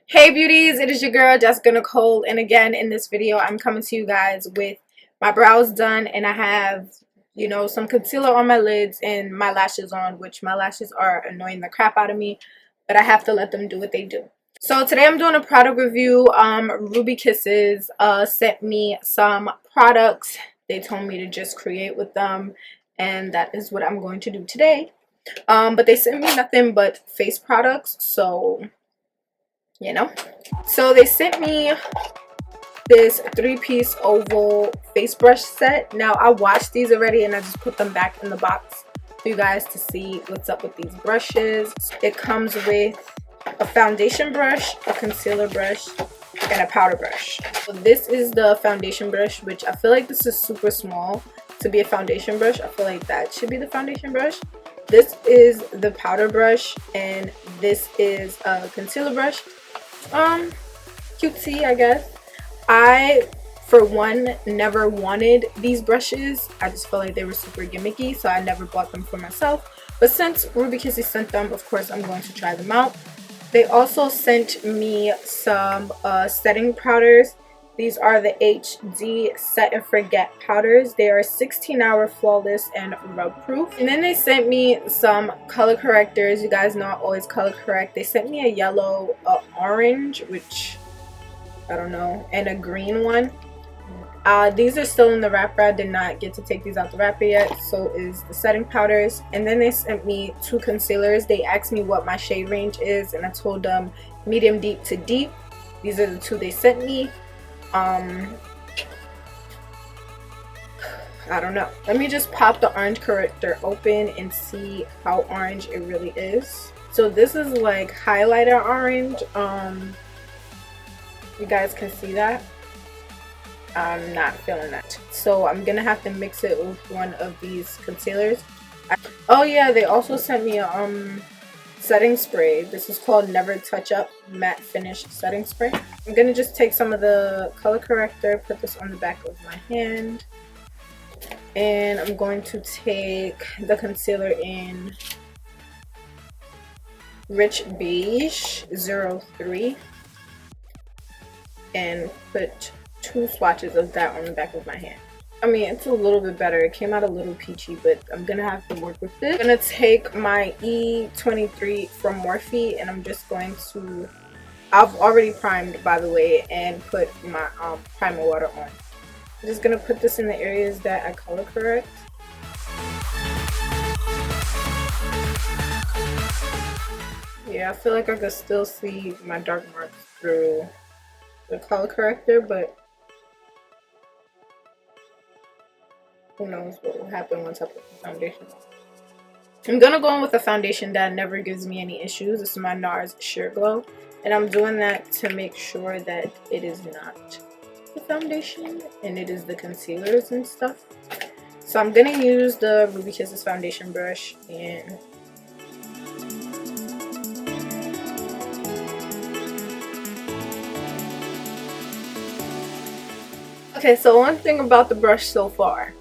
Hey beauties, it is your girl Jessica Nicole, and again in this video I'm coming to you guys with my brows done, and I have, some concealer on my lids and my lashes on, which my lashes are annoying the crap out of me, but I have to let them do what they do. So today I'm doing a product review. Ruby Kisses sent me some products. They told me to just create with them, and that is what I'm going to do today. But they sent me nothing but face products, so so they sent me this 3-piece oval face brush set. Now I washed these already and I just put them back in the box for you guys to see what's up with these brushes. It comes with a foundation brush, a concealer brush, and a powder brush. So this is the foundation brush, which I feel like this is super small to be a foundation brush. I feel like that should be the foundation brush. This is the powder brush, and this is a concealer brush. Cutesy, I guess. I, for one, never wanted these brushes. I just felt like they were super gimmicky, so I never bought them for myself. But since Ruby Kisses sent them, of course I'm going to try them out. They also sent me some setting powders. These are the HD Set and Forget powders. They are 16-hour flawless and rub proof. And then they sent me some color correctors. You guys know I always color correct. They sent me a yellow, orange, which I don't know, and a green one. These are still in the wrapper. I did not get to take these out the wrapper yet. So is the setting powders. And then they sent me 2 concealers. They asked me what my shade range is, and I told them medium deep to deep. These are the 2 they sent me. I don't know. Let me just pop the orange corrector open and see how orange it really is. So this is like highlighter orange. You guys can see that. I'm not feeling that. So I'm gonna have to mix it with one of these concealers. Oh yeah, they also sent me a setting spray. This is called Never Touch Up Matte Finish Setting Spray. I'm gonna just take some of the color corrector, put this on the back of my hand, and I'm going to take the concealer in Rich Beige 03 and put 2 swatches of that on the back of my hand. I mean, it's a little bit better. It came out a little peachy, but I'm gonna have to work with it. I'm gonna take my E23 from Morphe, and I'm just going to, I've already primed, by the way, and put my primer water on. I'm just gonna put this in the areas that I color correct. Yeah, I feel like I could still see my dark marks through the color corrector, but who knows what will happen once I put the foundation on. I'm gonna go in with a foundation that never gives me any issues. This is my NARS Sheer Glow, and I'm doing that to make sure that it is not the foundation and it is the concealers and stuff. So I'm gonna use the Ruby Kisses foundation brush, and okay, so one thing about the brush so far,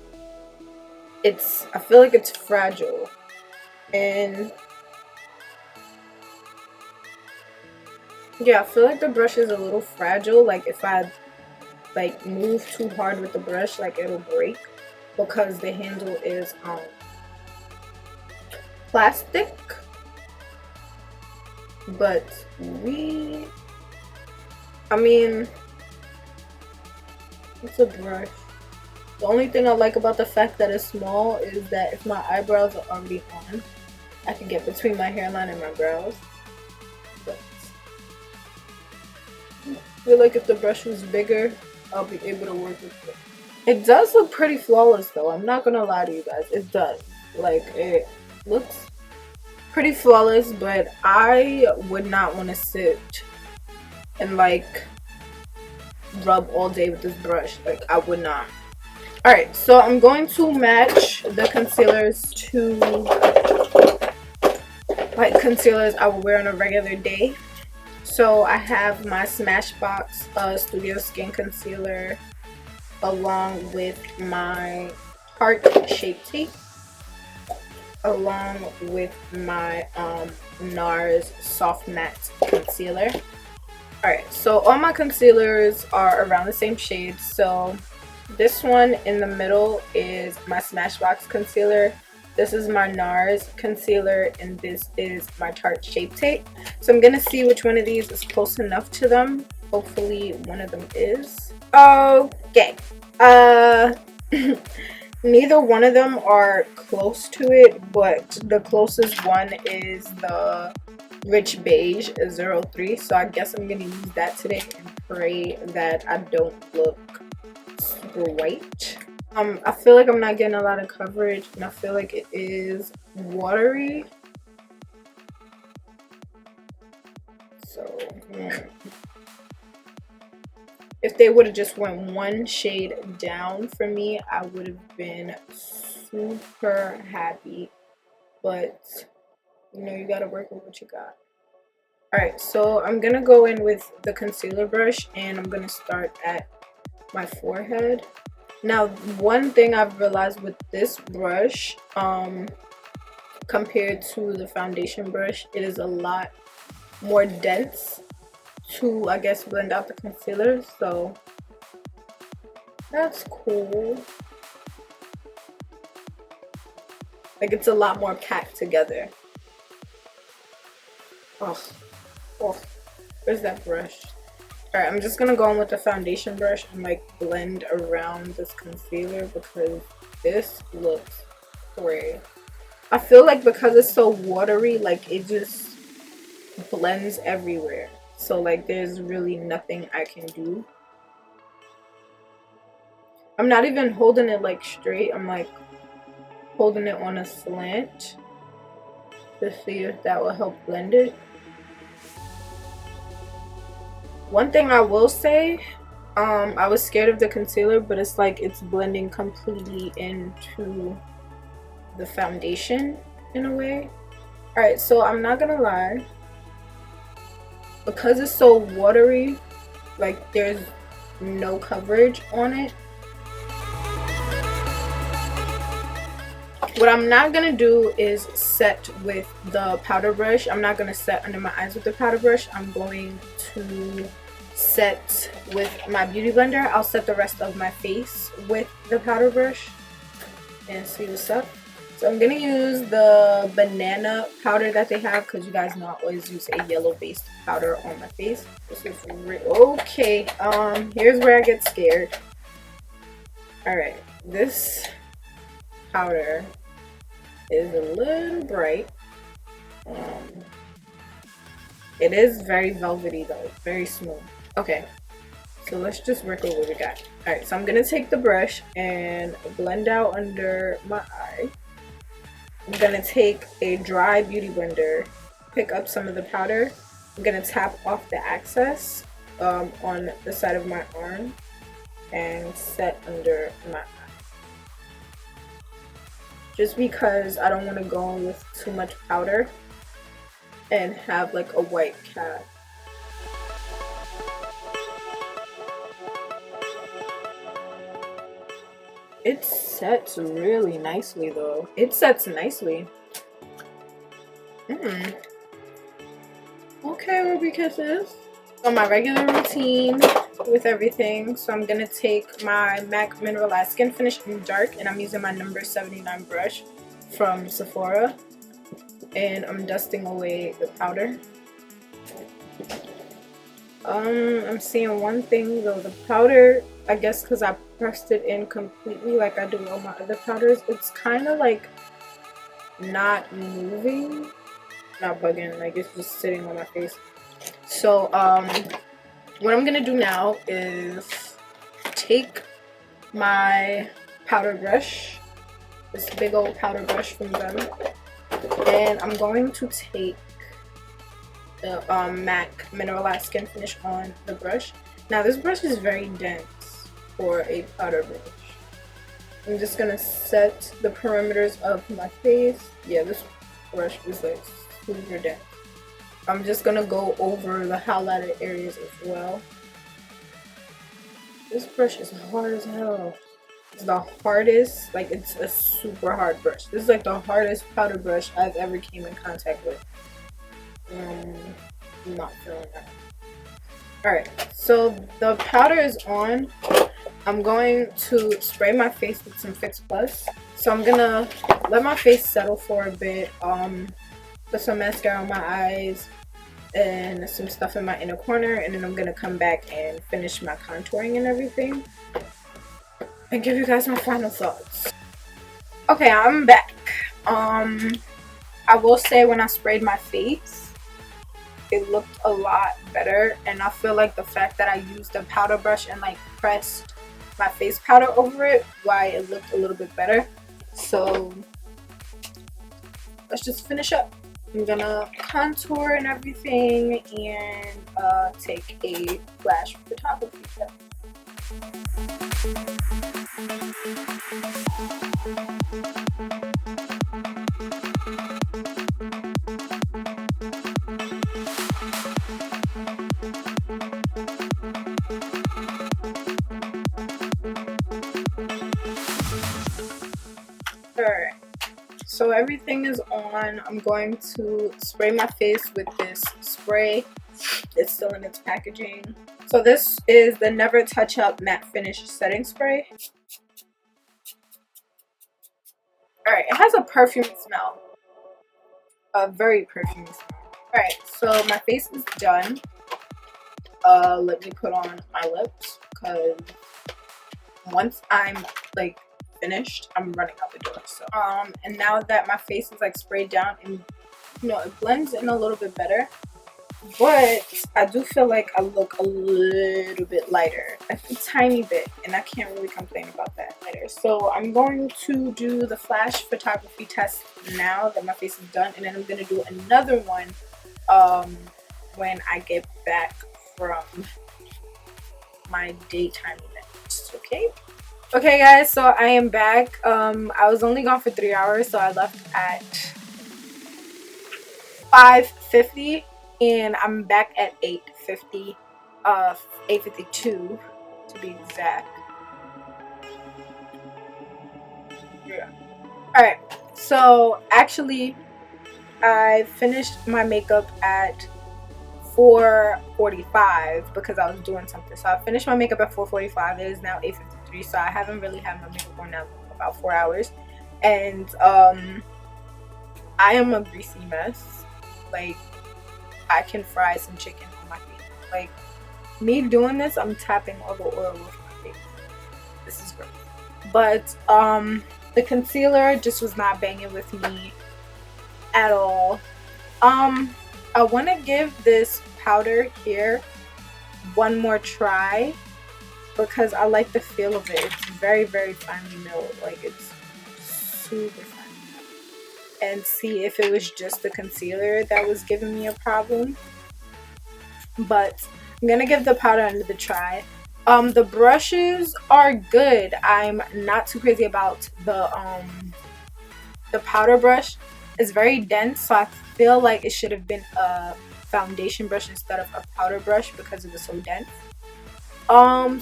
I feel like it's fragile, and yeah, I feel like the brush is a little fragile. Like if I move too hard with the brush, like it'll break, because the handle is plastic. But I mean, it's a brush. The only thing I like about the fact that it's small is that if my eyebrows are already on, I can get between my hairline and my brows. But I feel like if the brush was bigger, I'll be able to work with it. It does look pretty flawless though. I'm not gonna lie to you guys. It does. Like, it looks pretty flawless, but I would not want to sit and rub all day with this brush. Like, I would not. Alright, so I'm going to match the concealers to concealers I would wear on a regular day. So I have my Smashbox Studio Skin Concealer along with my Heart Shape Tape, along with my NARS Soft Matte Concealer. Alright, so all my concealers are around the same shade. So this one in the middle is my Smashbox concealer. This is my NARS concealer, and this is my Tarte Shape Tape. So I'm gonna see which one of these is close enough to them. Hopefully one of them is. Okay. Neither one of them are close to it, but the closest one is the Rich Beige 03. So I guess I'm gonna use that today and pray that I don't look super white. I feel like I'm not getting a lot of coverage, and I feel like it is watery. So if they would have just went one shade down for me, I would have been super happy. But you know, you gotta work with what you got. Alright, so I'm gonna go in with the concealer brush, and I'm gonna start at my forehead. Now, one thing I've realized with this brush, compared to the foundation brush, it is a lot more dense to, I guess, blend out the concealer. So that's cool. Like, it's a lot more packed together. Oh, where's that brush? Alright, I'm just gonna go in with the foundation brush and like blend around this concealer because this looks gray. I feel like because it's so watery, like it just blends everywhere. So like there's really nothing I can do. I'm not even holding it like straight. I'm like holding it on a slant to see if that will help blend it. One thing I will say, I was scared of the concealer, but it's like it's blending completely into the foundation in a way. Alright, so I'm not gonna lie, because it's so watery, like there's no coverage on it. What I'm not gonna do is set with the powder brush. I'm not gonna set under my eyes with the powder brush. I'm going to set with my beauty blender. I'll set the rest of my face with the powder brush and see what's up. So I'm gonna use the banana powder that they have, because you guys know I always use a yellow based powder on my face. This is okay. Here's where I get scared. Alright, this powder is a little bright. It is very velvety though, very smooth. Okay, so let's just work with what we got. Alright, so I'm gonna take the brush and blend out under my eye. I'm gonna take a dry beauty blender, pick up some of the powder. I'm gonna tap off the excess on the side of my arm and set under my eye. Just because I don't want to go in with too much powder and have like a white cap. It sets really nicely though. It sets nicely. Okay, Ruby Kisses. So my regular routine with everything. So I'm gonna take my MAC Mineralize Skin Finish in Dark, and I'm using my number 79 brush from Sephora, and I'm dusting away the powder. I'm seeing one thing though, the powder, I guess because I pressed it in completely like I do all my other powders, it's kind of like not moving, not bugging, like it's just sitting on my face. So what I'm gonna do now is take my powder brush, this big old powder brush from them, and I'm going to take the MAC Mineralized Skin Finish on the brush. Now this brush is very dense for a powder brush. I'm just gonna set the perimeters of my face. Yeah, this brush is like super dense. I'm just gonna go over the highlighted areas as well. This brush is hard as hell. It's the hardest, like it's a super hard brush. This is like the hardest powder brush I've ever came in contact with. I'm not feeling that. Alright, so the powder is on. I'm going to spray my face with some Fix Plus. So I'm gonna let my face settle for a bit. Put some mascara on my eyes and some stuff in my inner corner, and then I'm gonna come back and finish my contouring and everything and give you guys my final thoughts. Okay, I'm back. I will say when I sprayed my face, it looked a lot better, and I feel like the fact that I used a powder brush and like pressed my face powder over it, why it looked a little bit better. So let's just finish up. I'm gonna contour and everything and take a flash photography tip. Alright, so everything is on. I'm going to spray my face with this spray. It's still in its packaging. So this is the Never Touch Up Matte Finish Setting Spray. Alright, it has a perfume smell. A very perfumey smell. Alright, so my face is done. Let me put on my lips, because once I'm like finished, I'm running out the door. So and now that my face is like sprayed down, and you know, it blends in a little bit better, but I do feel like I look a little bit lighter, a tiny bit, and I can't really complain about that lighter. So I'm going to do the flash photography test now that my face is done, and then I'm going to do another one when I get back from my daytime event. Okay guys, so I am back. I was only gone for 3 hours, so I left at 5:50 and I'm back at 8:50, 8:52 to be exact. Yeah. Alright, so actually I finished my makeup at 4:45 because I was doing something. So I finished my makeup at 4:45. It is now 8:53, so I haven't really had my makeup on now about 4 hours. And I am a greasy mess. Like, I can fry some chicken on my face. Like, me doing this, I'm tapping all the oil off my face. This is gross. But the concealer just was not banging with me at all. I want to give this powder here one more try because I like the feel of it. It's very, very finely milled. Like, it's super fine. And see if it was just the concealer that was giving me a problem. But I'm gonna give the powder another try. The brushes are good. I'm not too crazy about the powder brush. It's very dense, so I feel like it should have been a foundation brush instead of a powder brush because it was so dense.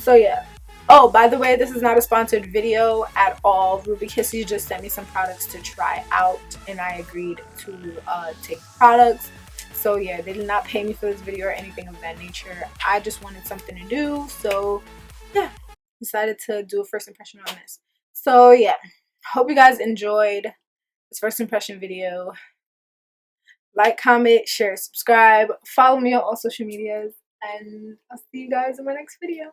So yeah. Oh, by the way, this is not a sponsored video at all. Ruby Kissy just sent me some products to try out, and I agreed to take products. So yeah, they did not pay me for this video or anything of that nature. I just wanted something to do, so yeah, decided to do a first impression on this. So yeah, hope you guys enjoyed this first impression video. Like, comment, share, subscribe, follow me on all social medias, and I'll see you guys in my next video.